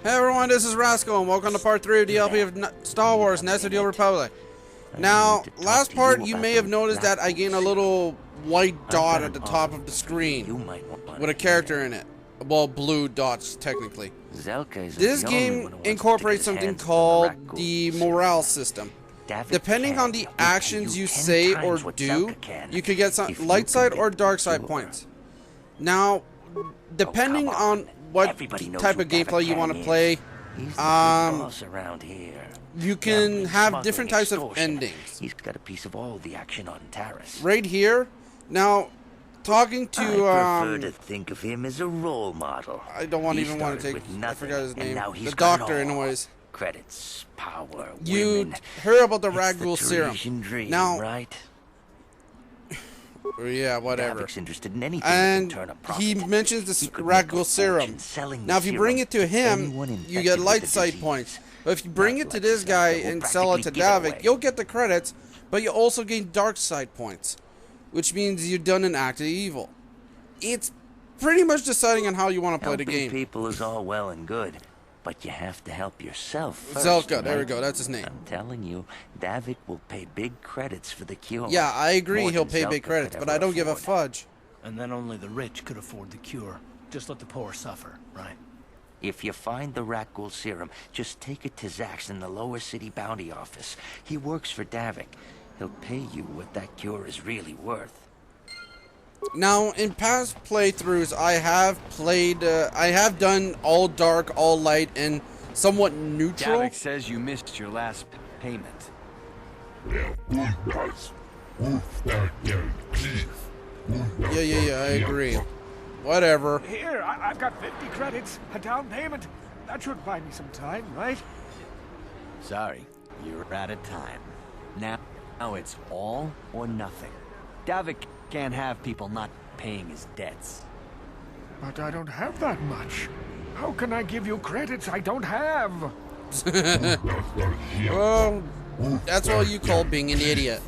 Hey everyone, this is Rascal, and welcome to part 3 of the LP of Star Wars Knights of the Old Republic. Now, last part you may have noticed that I gained a little white dot at the top of the screen with a character in it. Well, blue dots, technically. This game incorporates something called the morale system. Depending on the actions you say or do, you could get some light side or dark side points. Now, depending on what type of gameplay you want to play, you can have different types of endings. He's got a piece of all the action on Taris. Right here, now, talking to, I prefer to think of him as a role model. I don't even want to take, I forgot his name, the doctor anyways. Credits, power, you women. heard about the It's Ragul serum. Dream, now, right? Yeah, whatever. Interested in anything and turn a he mentions this Ragul serum. Now, if you bring it to him, you get light side points. But if you bring it to this guy and sell it to Davik, you'll get the credits, but you also gain dark side points, which means you've done an act of evil. It's pretty much deciding on how you want to play the game. People is all well and good, but you have to help yourself first. Zelka, there we go, that's his name. I'm telling you, Davik will pay big credits for the cure. Yeah, I agree he'll pay big credits, but I don't give a fudge. And then only the rich could afford the cure. Just let the poor suffer, right? If you find the Ragul serum, just take it to Zax in the lower city bounty office. He works for Davik. He'll pay you what that cure is really worth. Now, in past playthroughs, I have done all dark, all light, and somewhat neutral. Davik says you missed your last payment. Yeah, I agree. Whatever. Here, I've got 50 credits, a down payment. That should buy me some time, right? Sorry, you're out of time. Now it's all or nothing. Davik can't have people not paying his debts. But I don't have that much. How can I give you credits I don't have? Well, that's what you call being an idiot.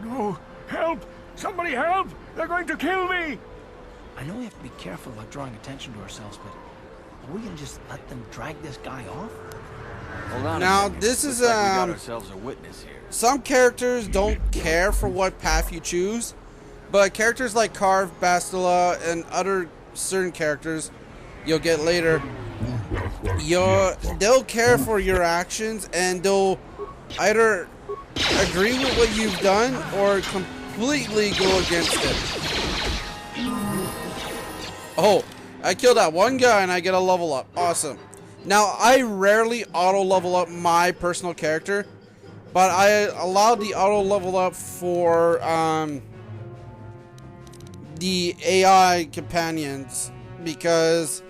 No, help! Somebody help! They're going to kill me! I know we have to be careful about drawing attention to ourselves, but are we gonna just let them drag this guy off? Hold on Now, a second. this is, Looks like we got ourselves a witness here. Some characters don't care for what path you choose, but characters like Karv, Bastila, and other certain characters you'll get later, they'll care for your actions, and they'll either agree with what you've done or completely go against it. Oh, I killed that one guy and I get a level up. Awesome. Now, I rarely auto level up my personal character, but I allowed the auto level up for the AI companions because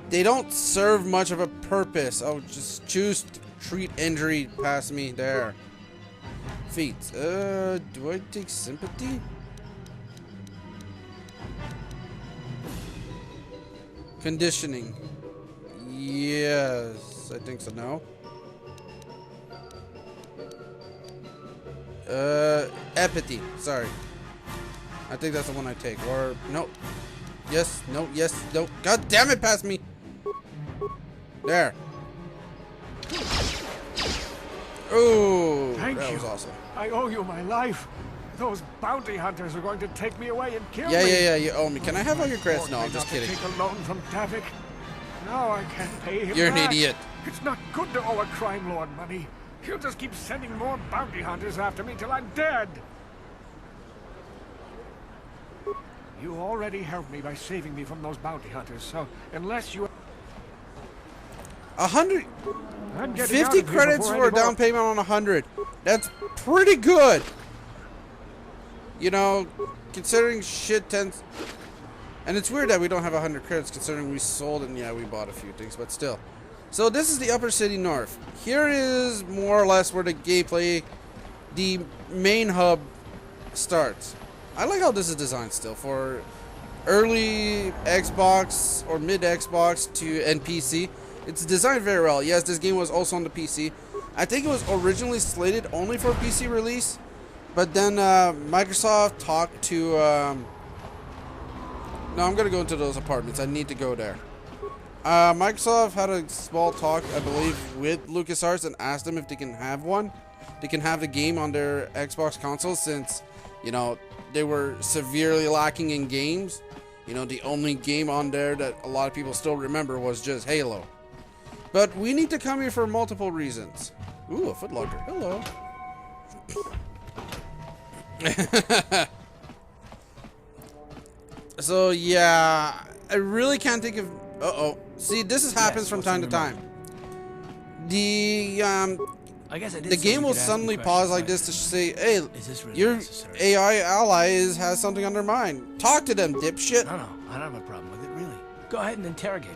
they don't serve much of a purpose. Oh, just choose to treat injury past me there. Feats. Do I take sympathy? Conditioning. Yes, I think so. No. Empathy. Sorry. I think that's the one I take. Or no. Yes. No. Yes. No. God damn it! Pass me. There. Oh, that was awesome. I owe you my life. Those bounty hunters are going to take me away and kill me. Yeah, you owe me. Can I have all your credits? No, I'm just kidding. Take a loan from Davik. Now I can't pay him You're an back. idiot. It's not good to owe a crime lord money. He'll just keep sending more bounty hunters after me till I'm dead. You already helped me by saving me from those bounty hunters, so unless you... 50 credits for a down payment on 100. That's pretty good. You know, considering shit tends... And it's weird that we don't have 100 credits considering we sold and yeah, we bought a few things, but still. So this is the Upper City North. Here is more or less where the gameplay, the main hub starts. I like how this is designed still for early Xbox or mid Xbox to and PC. It's designed very well. Yes, this game was also on the PC. I think it was originally slated only for PC release, but then Microsoft talked to No, I'm gonna go into those apartments. I need to go there. Microsoft had a small talk, I believe, with LucasArts and asked them if they can have one. They can have the game on their Xbox console since, you know, they were severely lacking in games. You know, the only game on there that a lot of people still remember was just Halo. But we need to come here for multiple reasons. Ooh, a Foot Locker. Hello. So, yeah, I really can't think of... Uh-oh. See, this happens from time to time. The, I guess I did the say game you will could ask me suddenly questions pause like later. this to say, hey, Is this really your necessary? AI ally has something on their mind. Talk to them, dipshit. No, I don't have a problem with it, really. Go ahead and interrogate me.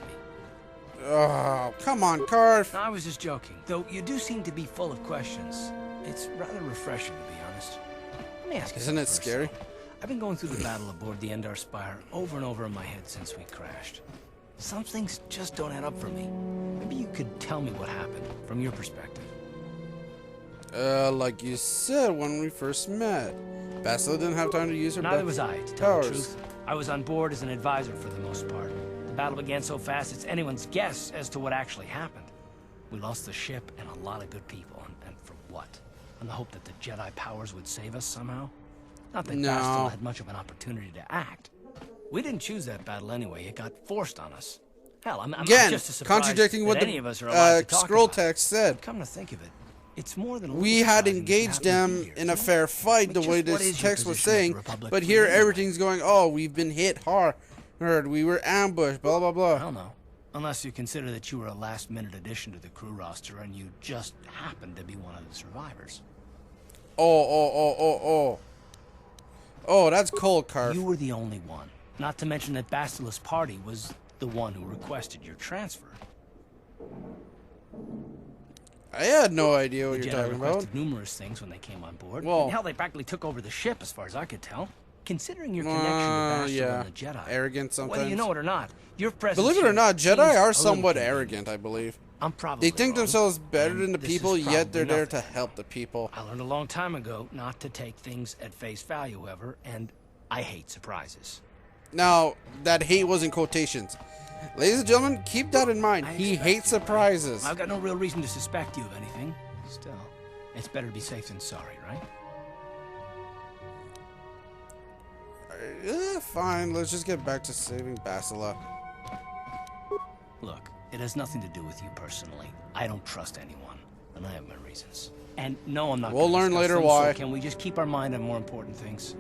Oh, come on, Carf. No, I was just joking. Though you do seem to be full of questions. It's rather refreshing, to be honest. Let me ask you Isn't it something scary? personal. I've been going through the battle aboard the Endar Spire over and over in my head since we crashed. Some things just don't add up for me. Maybe you could tell me what happened, from your perspective. Like you said when we first met, Bastila didn't have time to use her Neither was I, to tell the powers. truth. I was on board as an advisor for the most part. The battle began so fast it's anyone's guess as to what actually happened. We lost the ship and a lot of good people, and for what? On the hope that the Jedi powers would save us somehow? Not that No. Bastila had much of an opportunity to act. We didn't choose that battle anyway. It got forced on us. Hell, I'm Again, just as surprised contradicting what that any of us are alive to the talk scroll about. text said. Come to think of it, it's more than a We little had surprising engaged to happen them to be here, in a isn't it? fair fight the Just way what this is your text was position as the saying, Republic but here leader? everything's going, oh, we've been hit hard, we were ambushed, blah, blah, I blah. don't know. Unless you consider that you were a last-minute addition to the crew roster and you just happened to be one of the survivors. Oh, that's cold, Carf. You were the only one. Not to mention that Bastila's party was the one who requested your transfer. I had no idea what The you're Jedi talking about. requested numerous things when they came on board. Well- And hell, they practically took over the ship, as far as I could tell. Considering your connection to Bastila Yeah, and the Jedi. arrogant sometimes. Whether you know it or not, your presence Believe it here or not, seems Jedi a are little somewhat convenient. arrogant, I believe. I'm probably They think wrong, themselves better and than the this people, is yet they're probably there to nothing. help the people. I learned a long time ago not to take things at face value, however, and I hate surprises. Now, that hate was in quotations. Ladies and gentlemen, keep that in mind. I He expect hates you. surprises. I've got no real reason to suspect you of anything. Still, it's better to be safe than sorry, right? Fine, let's just get back to saving Bastila. Look, it has nothing to do with you personally. I don't trust anyone, and I have my reasons. And no, I'm not We'll gonna learn discuss later them, why. So can we just keep our mind on more important things?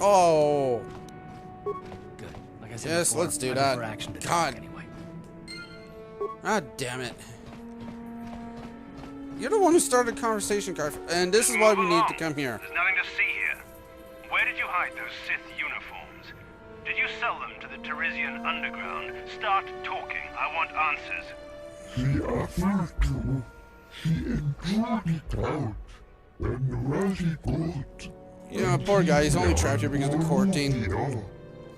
Oh, Good. Like I said yes, before, let's do I'm that. in for action to God. talk anyway. ah, damn it. You're the one who started the conversation, Carf, and this is why we need to come here. There's nothing to see here. Where did you hide those Sith uniforms? Did you sell them to the Teresian underground? Start talking. I want answers. She offered to. She enjoyed it out. And really good. Yeah, poor guy, he's only trapped here because of the quarantine. Yeah.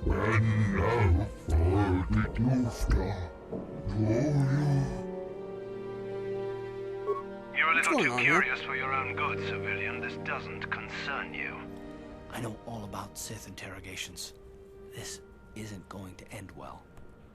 And now for the Dufta. You're a little going too on here? curious for your own good, civilian. This doesn't concern you. I know all about Sith interrogations. This isn't going to end well.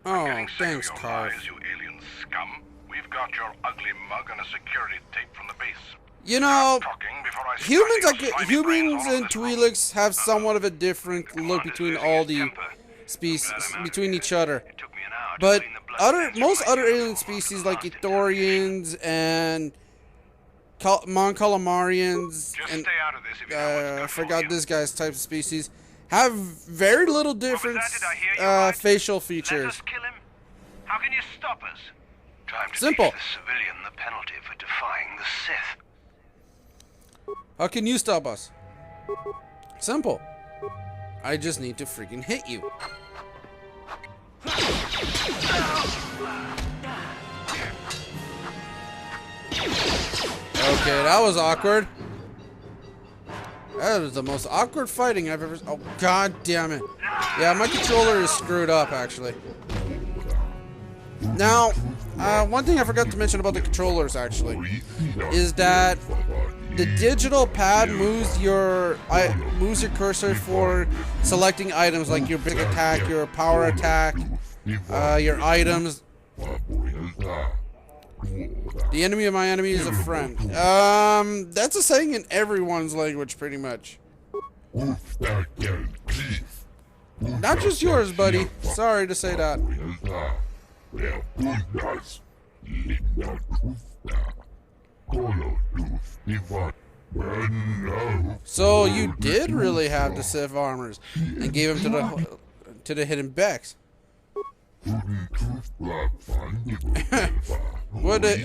Oh, Getting sick thanks, of your Carf. lies, you alien scum. We've got your ugly mug and a security tape from the base. You know, Talking before I humans, smash your slimy brains humans all over and this room. Twi'leks have somewhat of a different Come look on, between losing all his the temper. species, Glad I'm out between here. each other. It took me an hour to But clean the blood stains from most my other alien uniform species after like the last interrogation. Ithorians and Mon Calamarians Just and stay out of this if you know what's I good forgot for you. this guy's type of species have very little What was that? different Did I hear you right? facial Let features. us kill him? How can you stop us? Time to Simple. teach the civilian the penalty for defying the Sith. How can you stop us? Simple. I just need to freaking hit you. Okay, that was awkward. That was the most awkward fighting I've ever. Oh, god damn it. Yeah, my controller is screwed up, actually. Now, one thing I forgot to mention about the controllers, actually, is that the digital pad moves your cursor for selecting items like your big attack, your power attack, your items. The enemy of my enemy is a friend. That's a saying in everyone's language, pretty much. Not just yours, buddy. Sorry to say that. So you did really have the Sith armors and gave them to the hidden Becks.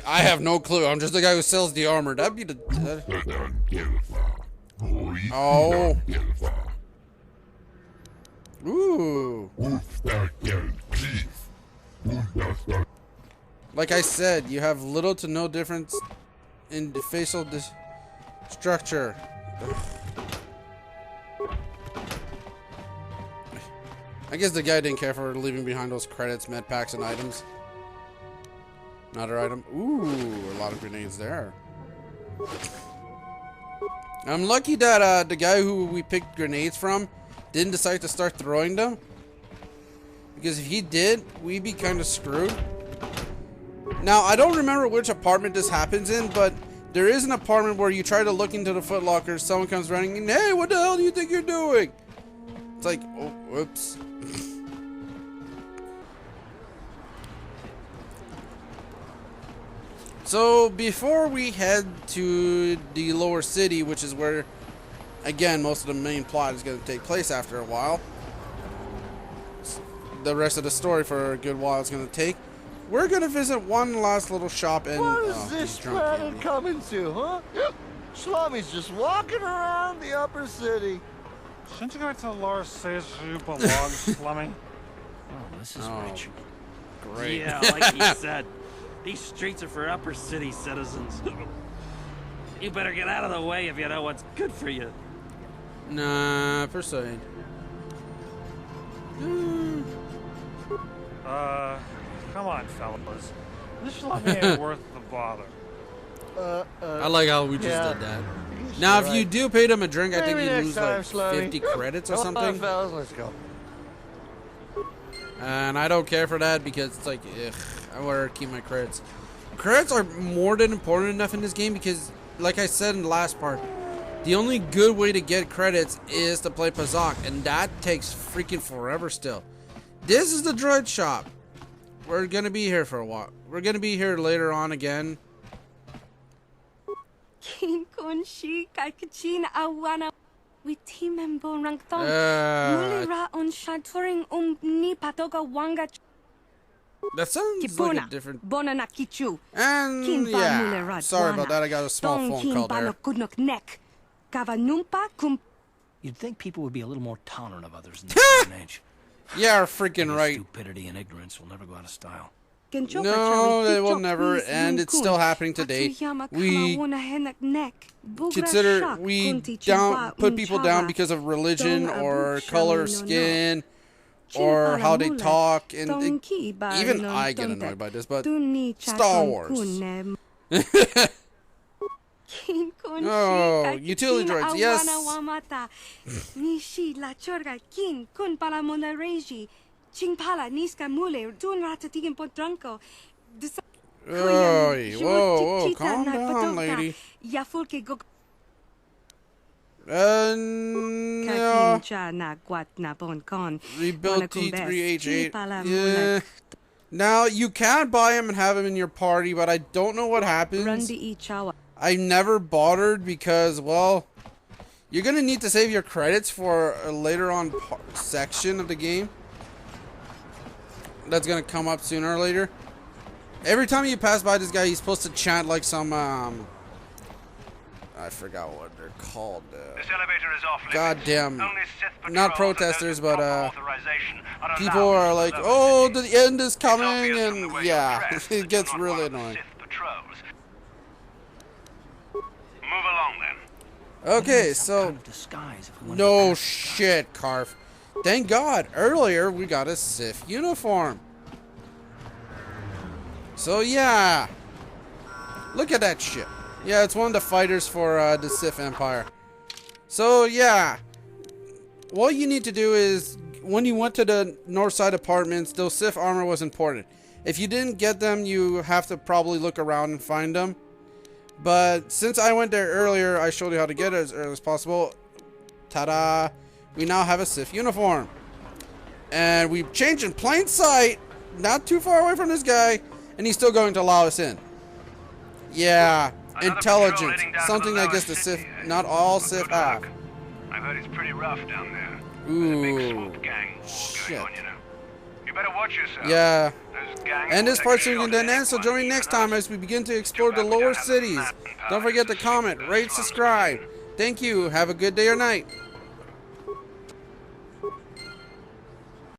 I have no clue. I'm just the guy who sells the armor. That'd be the. Oh. Ooh. Like I said, you have little to no difference in the facial structure. I guess the guy didn't care for leaving behind those credits, med packs, and items. Another item. Ooh, a lot of grenades there. I'm lucky that the guy who we picked grenades from didn't decide to start throwing them. Because if he did, we'd be kind of screwed. Now, I don't remember which apartment this happens in, but there is an apartment where you try to look into the Foot Locker, someone comes running in, hey, what the hell do you think you're doing? It's like, oh, whoops. So, before we head to the lower city, which is where, again, most of the main plot is going to take place after a while. The rest of the story for a good while is going to take. We're going to visit one last little shop in... What is this planet coming to, huh? Slummy's just walking around the upper city. Shouldn't you go to Laura says you belong, Slummy? Oh, this is rich. Great. Yeah, like he said, these streets are for upper city citizens. You better get out of the way if you know what's good for you. Nah, persuade. Come on, fellas. This Slummy ain't worth the bother. I like how we just did that. Now, if you do pay them a drink, I think you lose like 50 credits or something. Come on, fellas, let's go. And I don't care for that because it's like, ugh, I want to keep my credits. Credits are more than important enough in this game because, like I said in the last part, the only good way to get credits is to play Pazak, and that takes freaking forever still. This is the droid shop. We're going to be here for a while. We're going to be here later on again. That sounds like a different... And yeah, sorry about that. I got a small phone call there. You'd think people would be a little more tolerant of others in this day and age. Yeah, freaking right. Stupidity and ignorance will never go out of style. No, they will never, and it's still happening today. We consider put people down because of religion or color of skin or how they talk, and even I get annoyed by this, but Star Wars. Oh, utility droids, yes. Whoa, calm down, lady. Rebuild T3H8. Yeah. Now, you can buy him and have him in your party, but I don't know what happens. I never bothered because, well, you're going to need to save your credits for a later on section of the game. That's going to come up sooner or later. Every time you pass by this guy, he's supposed to chant like some, I forgot what they're called. This elevator is off limits. Goddamn. Only Sith Not protesters, but, people are like, oh, the end is coming, and yeah, it gets really annoying. Move along, then. Okay, so... No shit, Carf. Thank God, earlier we got a Sith uniform. So yeah. Look at that shit. Yeah, it's one of the fighters for the Sith Empire. So, yeah. What you need to do is, when you went to the north side apartments, those Sith armor was important. If you didn't get them, you have to probably look around and find them. But since I went there earlier, I showed you how to get it as early as possible. Ta-da! We now have a Sith uniform. And we changed in plain sight, not too far away from this guy, and he's still going to allow us in. Yeah, intelligence. Something I guess the Sith, not all Sith have. I've heard it's pretty rough down there. Ooh, There's a big swoop gang war going on, you know. You better watch yourself. Yeah. Those gangs And will this take part's a soon shot done at end, so anyone join me even next us. time as we begin to explore the lower cities. Don't forget to comment, rate, subscribe. Thank you. Have a good day or night.